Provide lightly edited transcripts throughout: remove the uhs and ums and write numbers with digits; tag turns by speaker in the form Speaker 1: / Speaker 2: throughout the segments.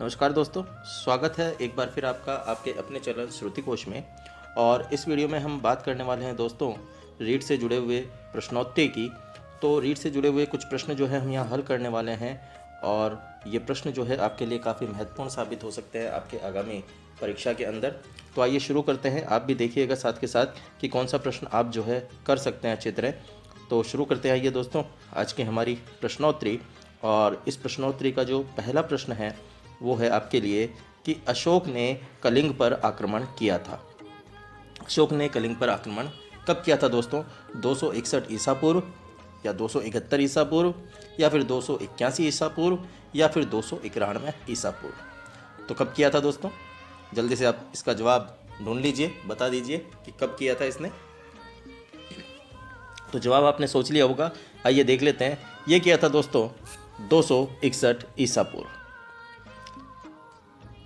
Speaker 1: नमस्कार दोस्तों, स्वागत है एक बार फिर आपका आपके अपने चैनल श्रुतिकोश में। और इस वीडियो में हम बात करने वाले हैं दोस्तों रीड से जुड़े हुए प्रश्नोत्तरी की। तो रीड से जुड़े हुए कुछ प्रश्न जो है हम यहाँ हल करने वाले हैं और ये प्रश्न जो है आपके लिए काफ़ी महत्वपूर्ण साबित हो सकते हैं आपके आगामी परीक्षा के अंदर। तो आइए शुरू करते हैं। आप भी देखिएगा साथ के साथ कि कौन सा प्रश्न आप जो है कर सकते हैं अच्छी तरह। तो शुरू करते हैं आइए दोस्तों आज की हमारी प्रश्नोत्तरी। और इस प्रश्नोत्तरी का जो पहला प्रश्न है वो है आपके लिए कि अशोक ने कलिंग पर आक्रमण किया था। अशोक ने कलिंग पर आक्रमण कब किया था दोस्तों? 261 ईसा पूर्व या 271 ईसा पूर्व या फिर 281 ईसा पूर्व या फिर 291 ईसा पूर्व। तो कब किया था दोस्तों? जल्दी से आप इसका जवाब ढूंढ लीजिए, बता दीजिए कि कब किया था इसने। तो जवाब आपने सोच लिया होगा, आइए देख लेते हैं। ये किया था दोस्तों 261 ईसा पूर्व।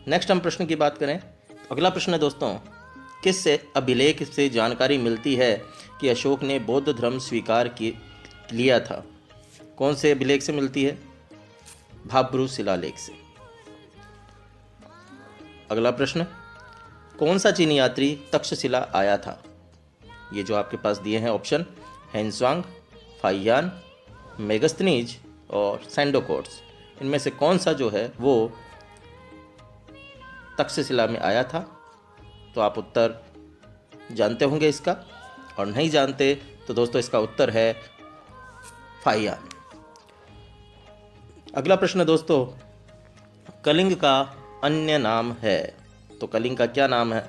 Speaker 1: नेक्स्ट हम प्रश्न की बात करें। अगला प्रश्न है दोस्तों, किस अभिलेख से जानकारी मिलती है कि अशोक ने बौद्ध धर्म स्वीकार लिया था? कौन से अभिलेख से मिलती है? भाब्रू शिलालेख से। अगला प्रश्न, कौन सा चीनी यात्री तक्षशिला आया था? ये जो आपके पास दिए हैं ऑप्शन, हेनस्वांग, फाइयान, मेगस्थनीज और सैंडोकोट्स, इनमें से कौन सा जो है वो तक्षशिला में आया था? तो आप उत्तर जानते होंगे इसका, और नहीं जानते तो दोस्तों इसका उत्तर है फाइयान। अगला प्रश्न दोस्तों, कलिंग का अन्य नाम है। तो कलिंग का क्या नाम है?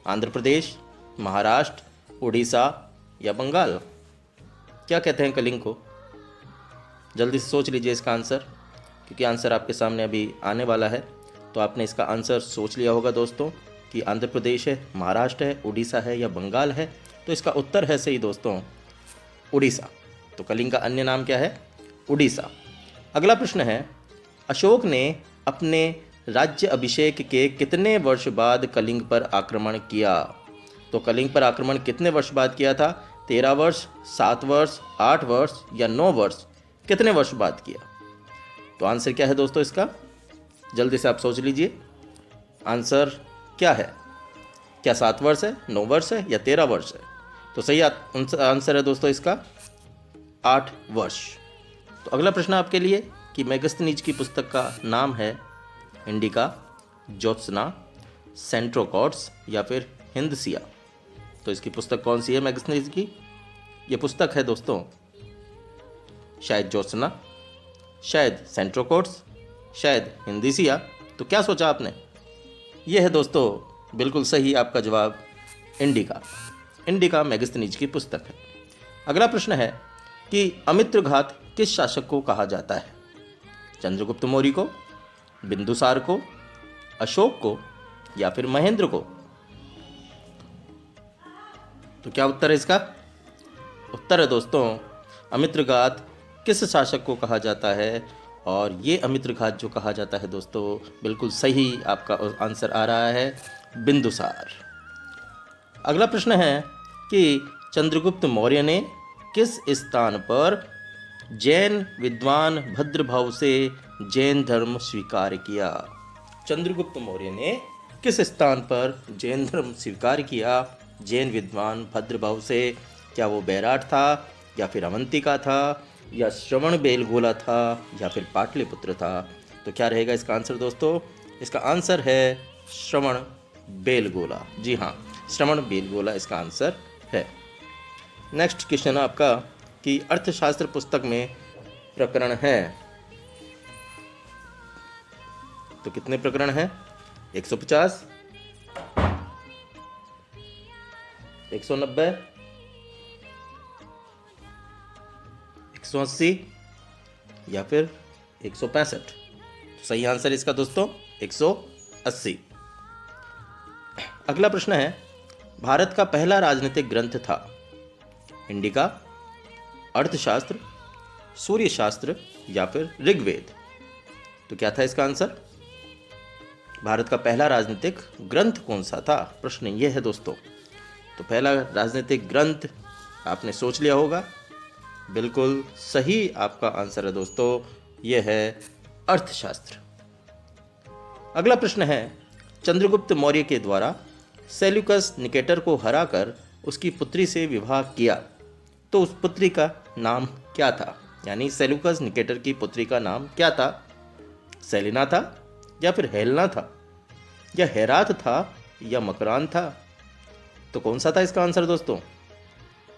Speaker 1: आंध्र प्रदेश, महाराष्ट्र, उड़ीसा या बंगाल? क्या कहते हैं कलिंग को? जल्दी से सोच लीजिए इसका आंसर, क्योंकि आंसर आपके सामने अभी आने वाला है। तो आपने इसका आंसर सोच लिया होगा दोस्तों कि आंध्र प्रदेश है, महाराष्ट्र है, उड़ीसा है या बंगाल है। तो इसका उत्तर है सही दोस्तों, उड़ीसा। तो कलिंग का अन्य नाम क्या है? उड़ीसा। अगला प्रश्न है, अशोक ने अपने राज्य अभिषेक के कितने वर्ष बाद कलिंग पर आक्रमण किया? तो कलिंग पर आक्रमण कितने वर्ष बाद किया था? 13 वर्ष, 7 वर्ष, 8 वर्ष या 9 वर्ष? कितने वर्ष बाद किया? तो आंसर क्या है दोस्तों इसका? जल्दी से आप सोच लीजिए, आंसर क्या है? क्या 7 वर्ष है, 9 वर्ष है या 13 वर्ष है? तो सही आंसर है दोस्तों इसका 8 वर्ष। तो अगला प्रश्न आपके लिए कि मेगस्थनीज की पुस्तक का नाम है इंडिका, ज्योत्सना, सेंट्रोकॉट्स या फिर हिंदसिया। तो इसकी पुस्तक कौन सी है मेगस्थनीज की? ये पुस्तक है दोस्तों शायद ज्योत्सना, शायद सेंट्रोकॉट्स, शायद हिंदसिया। तो क्या सोचा आपने? यह है दोस्तों बिल्कुल सही आपका जवाब, इंडिका। इंडिका मेगस्थनीज की पुस्तक है। अगला प्रश्न है कि अमित्र घात किस शासक को कहा जाता है? चंद्रगुप्त मौर्य को, बिंदुसार को, अशोक को या फिर महेंद्र को? तो क्या उत्तर है इसका? उत्तर है दोस्तों, अमित्र घात किस शासक को कहा जाता है? और ये अमित्र घात जो कहा जाता है दोस्तों, बिल्कुल सही आपका आंसर आ रहा है, बिंदुसार। अगला प्रश्न है कि चंद्रगुप्त मौर्य ने किस स्थान पर जैन विद्वान भद्रभाव से जैन धर्म स्वीकार किया? चंद्रगुप्त मौर्य ने किस स्थान पर जैन धर्म स्वीकार किया जैन विद्वान भद्रभाव से? क्या वो बैराट था या फिर अवंतिका था या श्रवण बेलगोला था या फिर पाटलिपुत्र था? तो क्या रहेगा इसका आंसर दोस्तों? इसका आंसर है श्रवण बेलगोला। जी हाँ, श्रवण बेलगोला इसका आंसर है। नेक्स्ट क्वेश्चन है आपका कि अर्थशास्त्र पुस्तक में प्रकरण है। तो कितने प्रकरण हैं? 150, 190, 180 या फिर 165? तो सही आंसर इसका दोस्तों 180। अगला प्रश्न है, भारत का पहला राजनीतिक ग्रंथ था इंडिका, अर्थशास्त्र, सूर्यशास्त्र या फिर ऋग्वेद? तो क्या था इसका आंसर? भारत का पहला राजनीतिक ग्रंथ कौन सा था, प्रश्न ये है दोस्तों। तो पहला राजनीतिक ग्रंथ आपने सोच लिया होगा, बिल्कुल सही आपका आंसर है दोस्तों, यह है अर्थशास्त्र। अगला प्रश्न है, चंद्रगुप्त मौर्य के द्वारा सेल्यूकस निकेटर को हराकर उसकी पुत्री से विवाह किया, तो उस पुत्री का नाम क्या था? यानी सेल्यूकस निकेटर की पुत्री का नाम क्या था? सेलिना था, या फिर हेलना था, या हेरात था, या मकरान था? तो कौन सा था इसका आंसर दोस्तों?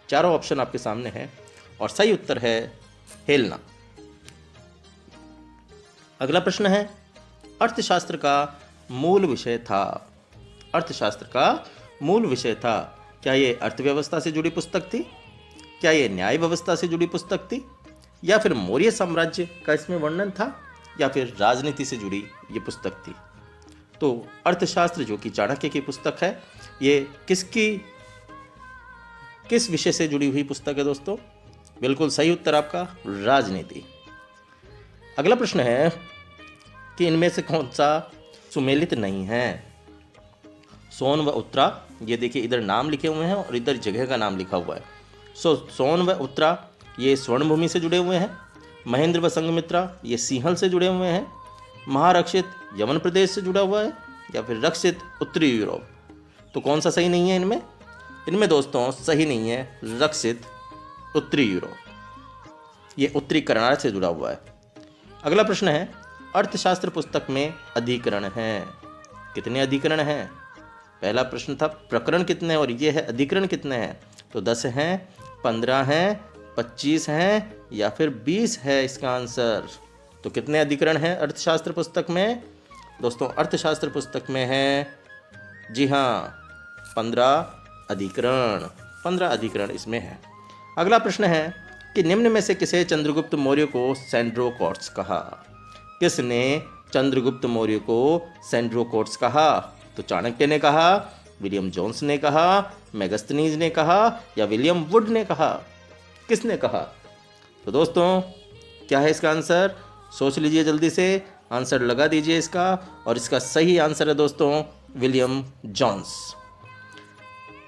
Speaker 1: चारों ऑप्शन आपके सामने हैं और सही उत्तर है हेलना। अगला प्रश्न है, अर्थशास्त्र का मूल विषय था। अर्थशास्त्र का मूल विषय था, क्या ये अर्थव्यवस्था से जुड़ी पुस्तक थी, क्या ये न्याय व्यवस्था से जुड़ी पुस्तक थी, या फिर मौर्य साम्राज्य का इसमें वर्णन था, या फिर राजनीति से जुड़ी ये पुस्तक थी? तो अर्थशास्त्र जो कि चाणक्य की पुस्तक है, ये किस विषय से जुड़ी हुई पुस्तक है दोस्तों? बिल्कुल सही उत्तर आपका राजनीति। अगला प्रश्न है कि इनमें से कौन सा सुमेलित नहीं है? सोन व उत्तरा, ये देखिए इधर नाम लिखे हुए हैं और इधर जगह का नाम लिखा हुआ है। सोन व उत्तरा ये स्वर्णभूमि से जुड़े हुए हैं। महेंद्र व संघमित्रा ये सिंहल से जुड़े हुए हैं। महारक्षित यमन प्रदेश से जुड़ा हुआ है, या फिर रक्षित उत्तरी यूरोप? तो कौन सा सही नहीं है इनमें? इनमें दोस्तों सही नहीं है रक्षित उत्तरी यूरोप, ये उत्तरी कर्नाटक से जुड़ा हुआ है। अगला प्रश्न है, अर्थशास्त्र पुस्तक में अधिकरण हैं। कितने अधिकरण हैं? पहला प्रश्न था प्रकरण कितने और ये है अधिकरण कितने हैं? तो 10 हैं, 15 हैं, 25 हैं, या फिर 20 है इसका आंसर। तो कितने अधिकरण हैं अर्थशास्त्र पुस्तक में? दोस्तों अर्थशास्त्र पुस्तक में है, जी हाँ, 15 अधिकरण। 15 अधिकरण इसमें है। अगला प्रश्न है कि निम्न में से किसे चंद्रगुप्त मौर्य को सेंड्रोकोट्स कहा? किसने चंद्रगुप्त मौर्य को सेंड्रोकोट्स कहा? तो चाणक्य ने कहा, विलियम जोन्स ने कहा, मेगस्थनीज ने कहा, या विलियम वुड ने कहा? किसने कहा? तो दोस्तों क्या है इसका आंसर? सोच लीजिए जल्दी से, आंसर लगा दीजिए इसका, और इसका सही आंसर है दोस्तों विलियम जोन्स।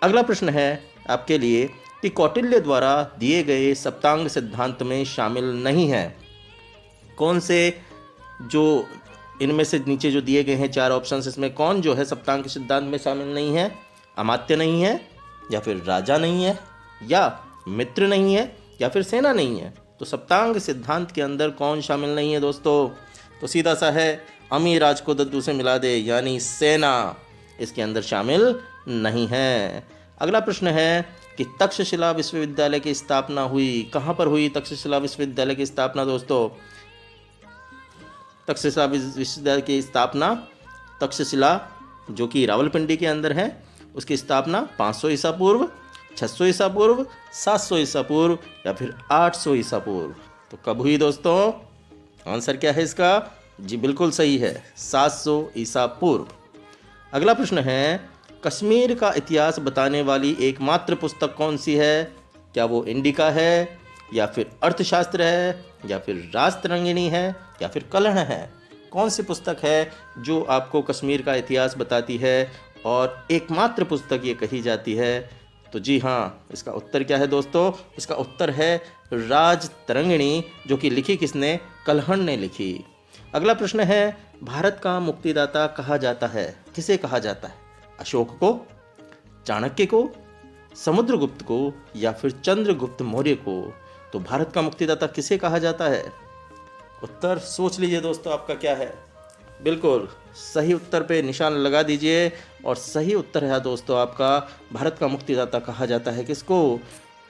Speaker 1: अगला प्रश्न है आपके लिए कि कौटिल्य द्वारा दिए गए सप्तांग सिद्धांत में शामिल नहीं है। कौन से जो इनमें से नीचे जो दिए गए हैं 4 ऑप्शंस, इसमें कौन जो है सप्तांग सिद्धांत में शामिल नहीं है? अमात्य नहीं है, या फिर राजा नहीं है, या मित्र नहीं है, या फिर सेना नहीं है? तो सप्तांग सिद्धांत के अंदर कौन शामिल नहीं है दोस्तों? तो सीधा सा है, अमी राज को दद्दू से मिला दे, यानी सेना इसके अंदर शामिल नहीं है। अगला प्रश्न है कि तक्षशिला विश्वविद्यालय की स्थापना हुई, कहाँ पर हुई तक्षशिला विश्वविद्यालय की स्थापना दोस्तों? तक्षशिला विश्वविद्यालय की स्थापना, तक्षशिला जो कि रावलपिंडी के अंदर है, उसकी स्थापना 500 ईसा पूर्व, 600 ईसा पूर्व, 700 ईसा पूर्व, या फिर 800 ईसा पूर्व? तो कब हुई दोस्तों? आंसर क्या है इसका? जी बिल्कुल सही है, 700 ईसा पूर्व। अगला प्रश्न है, कश्मीर का इतिहास बताने वाली एकमात्र पुस्तक कौन सी है? क्या वो इंडिका है, या फिर अर्थशास्त्र है, या फिर राजतरंगिणी है, या फिर कलह है? कौन सी पुस्तक है जो आपको कश्मीर का इतिहास बताती है और एकमात्र पुस्तक ये कही जाती है? तो जी हाँ, इसका उत्तर क्या है दोस्तों? इसका उत्तर है राजतरंगिणी, जो कि लिखी किसने? कलहण ने लिखी। अगला प्रश्न है, भारत का मुक्तिदाता कहा जाता है, किसे कहा जाता है? अशोक को, चाणक्य को, समुद्रगुप्त को, या फिर चंद्रगुप्त मौर्य को? तो भारत का मुक्तिदाता किसे कहा जाता है? उत्तर सोच लीजिए दोस्तों, आपका क्या है? बिल्कुल सही उत्तर पे निशान लगा दीजिए, और सही उत्तर है दोस्तों आपका, भारत का मुक्तिदाता कहा जाता है किसको?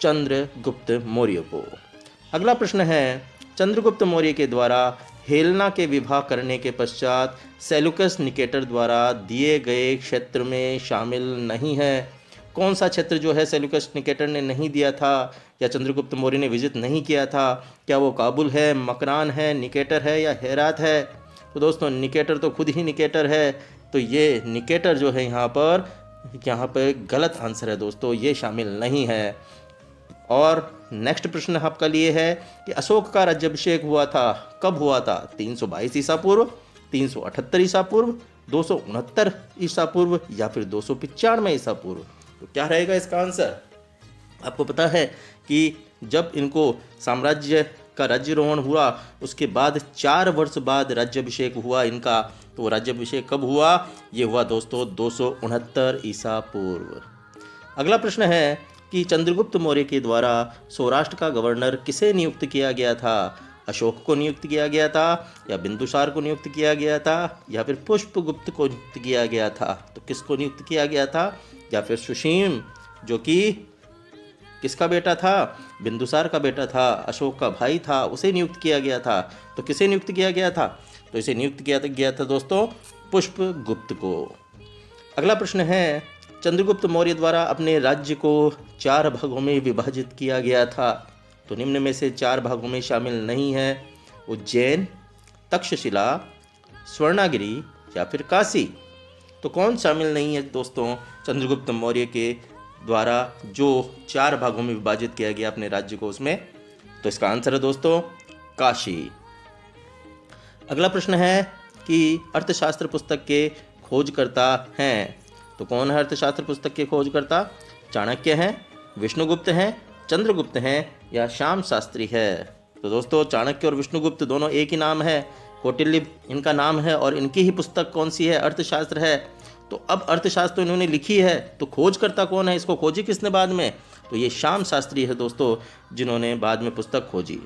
Speaker 1: चंद्रगुप्त मौर्य को। अगला प्रश्न है, चंद्रगुप्त मौर्य के द्वारा हेलना के विवाह करने के पश्चात सेल्यूकस निकेटर द्वारा दिए गए क्षेत्र में शामिल नहीं है। कौन सा क्षेत्र जो है सेल्यूकस निकेटर ने नहीं दिया था, या चंद्रगुप्त मौर्य ने विजिट नहीं किया था? क्या वो काबुल है, मकरान है, निकेटर है, या हेरात है? तो दोस्तों निकेटर तो खुद ही निकेटर है, तो ये निकेटर जो है यहाँ पर गलत आंसर है दोस्तों, ये शामिल नहीं है। और नेक्स्ट प्रश्न आपका लिए है कि अशोक का राज्याभिषेक हुआ था, कब हुआ था? 322 ईसा पूर्व, 378 ईसा पूर्व, 269 ईसा पूर्व, या फिर 295 ईसा पूर्व? तो क्या रहेगा इसका आंसर? आपको पता है कि जब इनको साम्राज्य का राज्यारोहण हुआ, उसके बाद 4 वर्ष बाद राज्याभिषेक हुआ इनका। तो वो राज्याभिषेक कब हुआ? ये हुआ दोस्तों 269 ईसा पूर्व। अगला प्रश्न है कि चंद्रगुप्त मौर्य के द्वारा सौराष्ट्र का गवर्नर किसे नियुक्त किया गया था? अशोक को नियुक्त किया गया था, या बिंदुसार को नियुक्त किया गया था, या फिर पुष्पगुप्त को नियुक्त किया गया था? तो किसको नियुक्त किया गया था? या फिर सुसीम, जो कि किसका बेटा था? बिंदुसार का बेटा था, अशोक का भाई था, उसे नियुक्त किया गया था। तो किसे नियुक्त किया गया था? तो इसे नियुक्त किया गया था दोस्तों पुष्पगुप्त को। अगला प्रश्न है, चंद्रगुप्त मौर्य द्वारा अपने राज्य को 4 भागों में विभाजित किया गया था। तो निम्न में से 4 भागों में शामिल नहीं है उज्जैन, तक्षशिला, स्वर्णागिरी या फिर काशी। तो कौन शामिल नहीं है दोस्तों चंद्रगुप्त मौर्य के द्वारा जो 4 भागों में विभाजित किया गया अपने राज्य को उसमें? तो इसका आंसर है दोस्तों काशी। अगला प्रश्न है कि अर्थशास्त्र पुस्तक के खोजकर्ता हैं। तो कौन है अर्थशास्त्र पुस्तक के खोजकर्ता? चाणक्य हैं, विष्णुगुप्त हैं, चंद्रगुप्त हैं या श्याम शास्त्री है? तो दोस्तों चाणक्य और विष्णुगुप्त दोनों एक ही नाम है, कौटिल्य इनका नाम है और इनकी ही पुस्तक कौन सी है? अर्थशास्त्र है। तो अब अर्थशास्त्र इन्होंने लिखी है, तो खोजकर्ता कौन है? इसको खोजी किसने बाद में? तो ये श्याम शास्त्री है दोस्तों, जिन्होंने बाद में पुस्तक खोजी।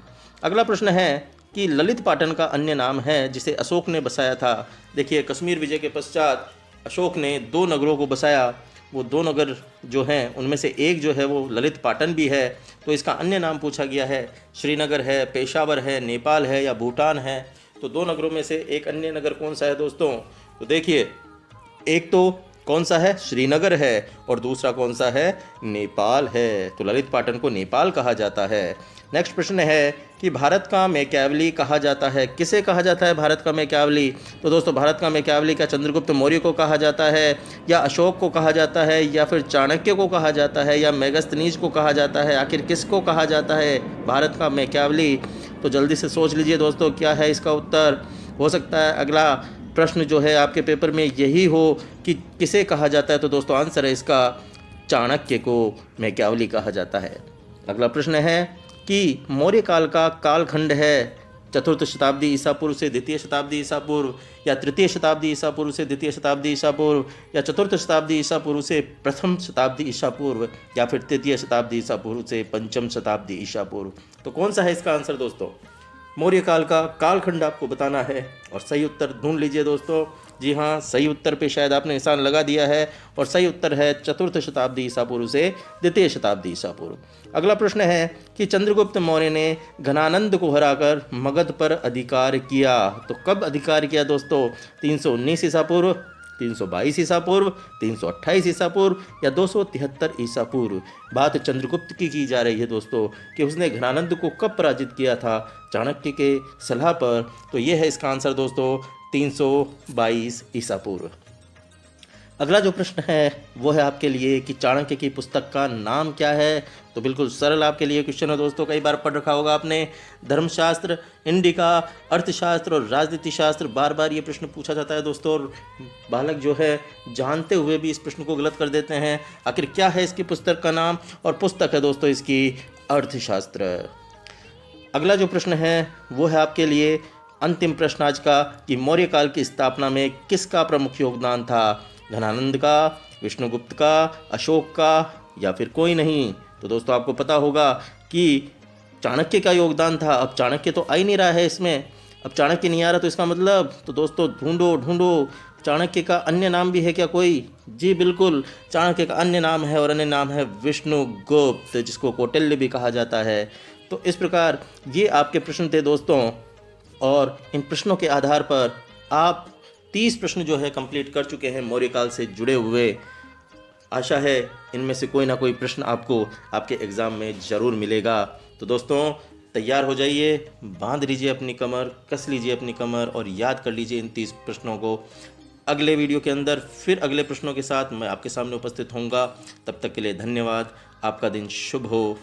Speaker 1: अगला प्रश्न है कि ललित पाटन का अन्य नाम है जिसे अशोक ने बसाया था। देखिए, कश्मीर विजय के पश्चात अशोक ने 2 नगरों को बसाया। वो 2 नगर जो हैं उनमें से एक जो है वो ललित पाटन भी है। तो इसका अन्य नाम पूछा गया है, श्रीनगर है, पेशावर है, नेपाल है या भूटान है? तो 2 नगरों में से एक अन्य नगर कौन सा है दोस्तों? तो देखिए, एक तो कौन सा है? श्रीनगर है, और दूसरा कौन सा है? नेपाल है। तो ललित पाटन को नेपाल कहा जाता है। नेक्स्ट प्रश्न है कि भारत का मैकियावली कहा जाता है। किसे कहा जाता है भारत का मैकियावली? तो दोस्तों भारत का मैकियावली क्या चंद्रगुप्त मौर्य को कहा जाता है, या अशोक को कहा जाता है, या फिर चाणक्य को कहा जाता है, या मेगस्थनीज को कहा जाता है? आखिर किसको कहा जाता है भारत का मैकियावली? तो जल्दी से सोच लीजिए दोस्तों, क्या है इसका उत्तर? हो सकता है अगला प्रश्न जो है आपके पेपर में यही हो कि किसे कहा जाता है। तो दोस्तों आंसर है इसका चाणक्य को मैकियावली कहा जाता है। अगला प्रश्न है कि मौर्य काल का कालखंड है 4th शताब्दी ईसा पूर्व से 2य शताब्दी ईसा पूर्व, या 3य शताब्दी ईसा पूर्व से 2य शताब्दी ईसा पूर्व, या 4th शताब्दी ईसा पूर्व से 1st शताब्दी ईसा पूर्व, या फिर 3य शताब्दी ईसा पूर्व से 5वीं शताब्दी ईसा पूर्व? तो कौन सा है इसका आंसर दोस्तों? मौर्य काल का कालखंड आपको बताना है और सही उत्तर ढूंढ लीजिए दोस्तों। जी हाँ, सही उत्तर पे शायद आपने निशान लगा दिया है और सही उत्तर है 4th शताब्दी ईसा पूर्व से 2य शताब्दी ईसा पूर्व। अगला प्रश्न है कि चंद्रगुप्त मौर्य ने घनानंद को हराकर मगध पर अधिकार किया। तो कब अधिकार किया दोस्तों? 319 ईसा पूर्व, 322 ईसा पूर्व, 328 ईसा पूर्व या 273 ईसा पूर्व? बात चंद्रगुप्त की जा रही है दोस्तों कि उसने घनानंद को कब पराजित किया था चाणक्य के सलाह पर। तो ये है इसका आंसर दोस्तों 322 ईसा पूर्व। अगला जो प्रश्न है वो है आपके लिए कि चाणक्य की पुस्तक का नाम क्या है। तो बिल्कुल सरल आपके लिए क्वेश्चन है दोस्तों, कई बार पढ़ रखा होगा आपने। धर्मशास्त्र, इंडिका, अर्थशास्त्र और राजनीति शास्त्र, बार बार ये प्रश्न पूछा जाता है दोस्तों, और बालक जो है जानते हुए भी इस प्रश्न को गलत कर देते हैं। आखिर क्या है इसकी पुस्तक का नाम? और पुस्तक है दोस्तों इसकी अर्थशास्त्र। अगला जो प्रश्न है वो है आपके लिए अंतिम प्रश्न आज का कि मौर्य काल की स्थापना में किसका प्रमुख योगदान था? घनानंद का, विष्णुगुप्त का, अशोक का या फिर कोई नहीं? तो दोस्तों आपको पता होगा कि चाणक्य का योगदान था। अब चाणक्य तो आ ही नहीं रहा है इसमें, अब चाणक्य नहीं आ रहा तो इसका मतलब, तो दोस्तों ढूंढो चाणक्य का अन्य नाम भी है क्या कोई? जी बिल्कुल, चाणक्य का अन्य नाम है और अन्य नाम है विष्णुगुप्त, जिसको कौटिल्य भी कहा जाता है। तो इस प्रकार ये आपके प्रश्न थे दोस्तों, और इन प्रश्नों के आधार पर आप 30 प्रश्न जो है कंप्लीट कर चुके हैं मौर्य काल से जुड़े हुए। आशा है इनमें से कोई ना कोई प्रश्न आपको आपके एग्ज़ाम में ज़रूर मिलेगा। तो दोस्तों तैयार हो जाइए, बांध लीजिए अपनी कमर, कस लीजिए अपनी कमर और याद कर लीजिए इन 30 प्रश्नों को। अगले वीडियो के अंदर फिर अगले प्रश्नों के साथ मैं आपके सामने उपस्थित होऊंगा। तब तक के लिए धन्यवाद। आपका दिन शुभ हो।